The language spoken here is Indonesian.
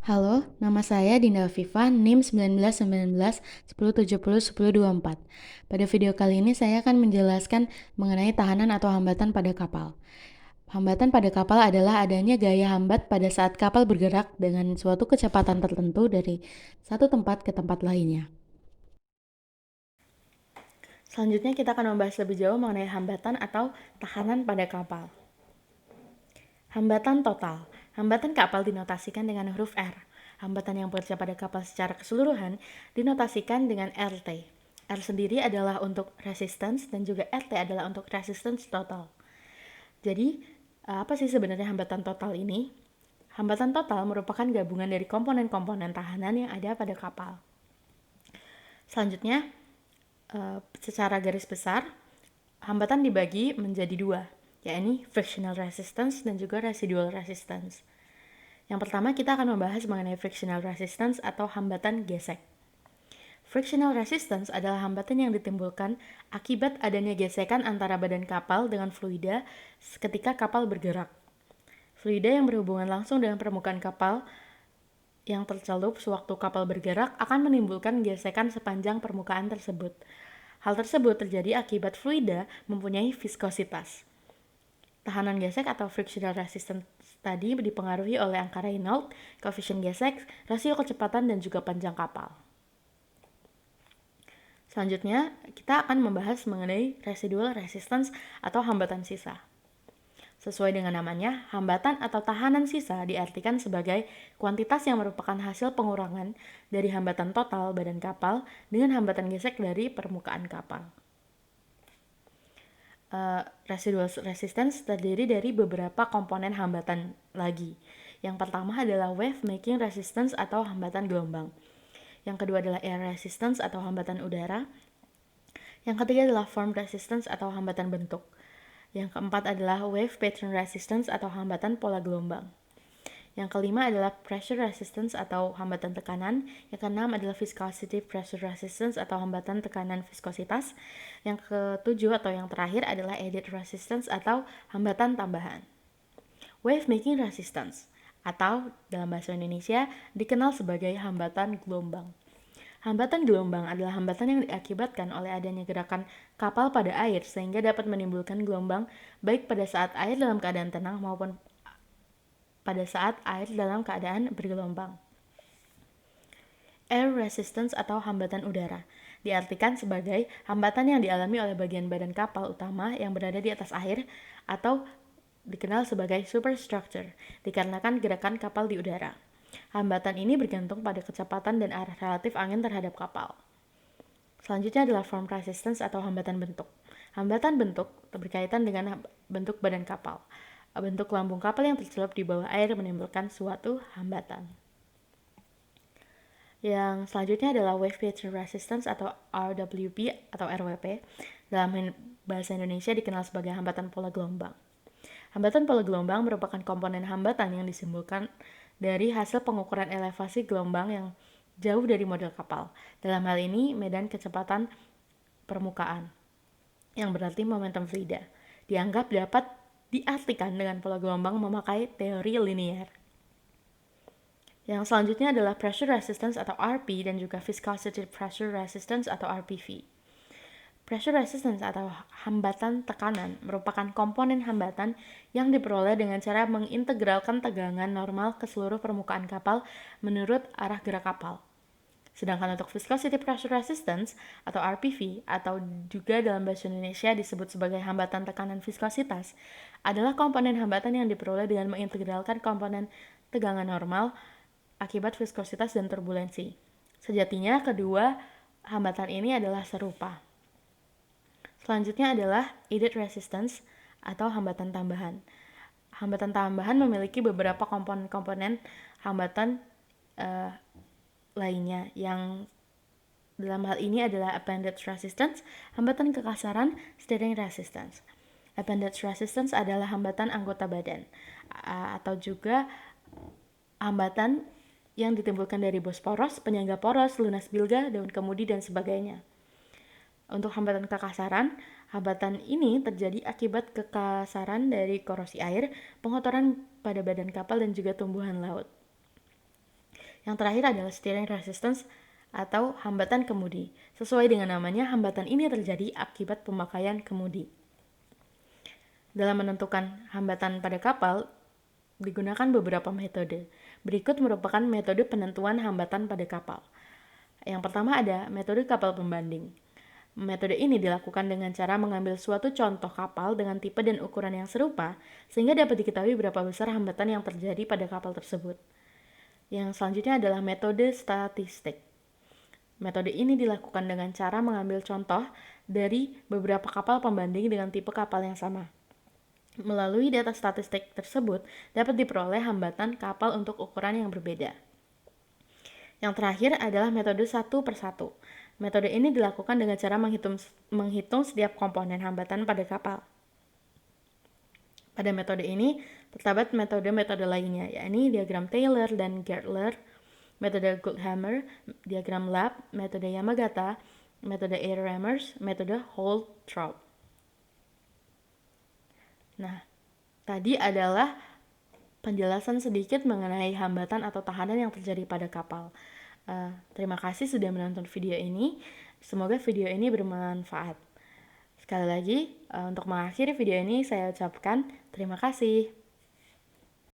Halo, nama saya Dinda Afifa, NIM 1919-1070-1024. Pada video kali ini saya akan menjelaskan mengenai tahanan atau hambatan pada kapal. Hambatan pada kapal adalah adanya gaya hambat pada saat kapal bergerak dengan suatu kecepatan tertentu dari satu tempat ke tempat lainnya. Selanjutnya kita akan membahas lebih jauh mengenai hambatan atau tahanan pada kapal. Hambatan total. Hambatan kapal dinotasikan dengan huruf R. Hambatan yang bekerja pada kapal secara keseluruhan dinotasikan dengan RT. R sendiri adalah untuk resistance dan juga RT adalah untuk resistance total. Jadi, apa sih sebenarnya hambatan total ini? Hambatan total merupakan gabungan dari komponen-komponen tahanan yang ada pada kapal. Selanjutnya, secara garis besar, hambatan dibagi menjadi dua, yakni frictional resistance dan juga residual resistance. Yang pertama kita akan membahas mengenai frictional resistance atau hambatan gesek. Frictional resistance adalah hambatan yang ditimbulkan akibat adanya gesekan antara badan kapal dengan fluida ketika kapal bergerak. Fluida yang berhubungan langsung dengan permukaan kapal yang tercelup sewaktu kapal bergerak akan menimbulkan gesekan sepanjang permukaan tersebut. Hal tersebut terjadi akibat fluida mempunyai viskositas. Tahanan gesek atau frictional resistance tadi dipengaruhi oleh angka Reynolds, koefisien gesek, rasio kecepatan, dan juga panjang kapal. Selanjutnya, kita akan membahas mengenai residual resistance atau hambatan sisa. Sesuai dengan namanya, hambatan atau tahanan sisa diartikan sebagai kuantitas yang merupakan hasil pengurangan dari hambatan total badan kapal dengan hambatan gesek dari permukaan kapal. Residual resistance terdiri dari beberapa komponen hambatan lagi. Yang pertama adalah wave making resistance atau hambatan gelombang. Yang kedua adalah air resistance atau hambatan udara. Yang ketiga adalah form resistance atau hambatan bentuk. Yang keempat adalah wave pattern resistance atau hambatan pola gelombang. Yang kelima adalah pressure resistance atau hambatan tekanan. Yang keenam adalah viscosity pressure resistance atau hambatan tekanan viskositas. Yang ketujuh atau yang terakhir adalah added resistance atau hambatan tambahan. Wave making resistance atau dalam bahasa Indonesia dikenal sebagai hambatan gelombang. Hambatan gelombang adalah hambatan yang diakibatkan oleh adanya gerakan kapal pada air sehingga dapat menimbulkan gelombang baik pada saat air dalam keadaan tenang maupun pada saat air dalam keadaan bergelombang. Air resistance atau hambatan udara diartikan sebagai hambatan yang dialami oleh bagian badan kapal utama yang berada di atas air atau dikenal sebagai superstructure dikarenakan gerakan kapal di udara. Hambatan ini bergantung pada kecepatan dan arah relatif angin terhadap kapal. Selanjutnya adalah form resistance atau hambatan bentuk. Hambatan bentuk berkaitan dengan bentuk badan kapal. Bentuk lambung kapal yang tercelup di bawah air menimbulkan suatu hambatan. Yang selanjutnya adalah wave pattern resistance atau RWP atau RWP. Dalam bahasa Indonesia dikenal sebagai hambatan pola gelombang. Hambatan pola gelombang merupakan komponen hambatan yang disimpulkan dari hasil pengukuran elevasi gelombang yang jauh dari model kapal. Dalam hal ini, medan kecepatan permukaan, yang berarti momentum fluida, dianggap dapat diartikan dengan pola gelombang memakai teori linear. Yang selanjutnya adalah pressure resistance atau RP dan juga viscosity pressure resistance atau RPV. Pressure resistance atau hambatan tekanan merupakan komponen hambatan yang diperoleh dengan cara mengintegralkan tegangan normal ke seluruh permukaan kapal menurut arah gerak kapal. Sedangkan untuk viscosity pressure resistance atau RPV atau juga dalam bahasa Indonesia disebut sebagai hambatan tekanan viskositas adalah komponen hambatan yang diperoleh dengan mengintegralkan komponen tegangan normal akibat viskositas dan turbulensi. Sejatinya kedua hambatan ini adalah serupa. Selanjutnya adalah added resistance atau hambatan tambahan. Hambatan tambahan memiliki beberapa komponen hambatan lainnya yang dalam hal ini adalah appendage resistance, hambatan kekasaran, steering resistance. Appendage resistance adalah hambatan anggota badan atau juga hambatan yang ditimbulkan dari bos poros, penyangga poros, lunas bilga, daun kemudi, dan sebagainya. Untuk hambatan kekasaran, hambatan ini terjadi akibat kekasaran dari korosi air, pengotoran pada badan kapal, dan juga tumbuhan laut. Yang terakhir adalah steering resistance atau hambatan kemudi. Sesuai dengan namanya, hambatan ini terjadi akibat pemakaian kemudi. Dalam menentukan hambatan pada kapal, digunakan beberapa metode. Berikut merupakan metode penentuan hambatan pada kapal. Yang pertama ada metode kapal pembanding. Metode ini dilakukan dengan cara mengambil suatu contoh kapal dengan tipe dan ukuran yang serupa, sehingga dapat diketahui berapa besar hambatan yang terjadi pada kapal tersebut. Yang selanjutnya adalah metode statistik. Metode ini dilakukan dengan cara mengambil contoh dari beberapa kapal pembanding dengan tipe kapal yang sama. Melalui data statistik tersebut, dapat diperoleh hambatan kapal untuk ukuran yang berbeda. Yang terakhir adalah metode satu per satu. Metode ini dilakukan dengan cara menghitung setiap komponen hambatan pada kapal. Pada metode ini, terdapat metode-metode lainnya, yakni diagram Taylor dan Gertler, metode Goldhammer, diagram Lab, metode Yamagata, metode A-Reimers, metode Holt-Traub. Nah, tadi adalah penjelasan sedikit mengenai hambatan atau tahanan yang terjadi pada kapal. Terima kasih sudah menonton video ini. Semoga video ini bermanfaat. Sekali lagi, untuk mengakhiri video ini saya ucapkan terima kasih.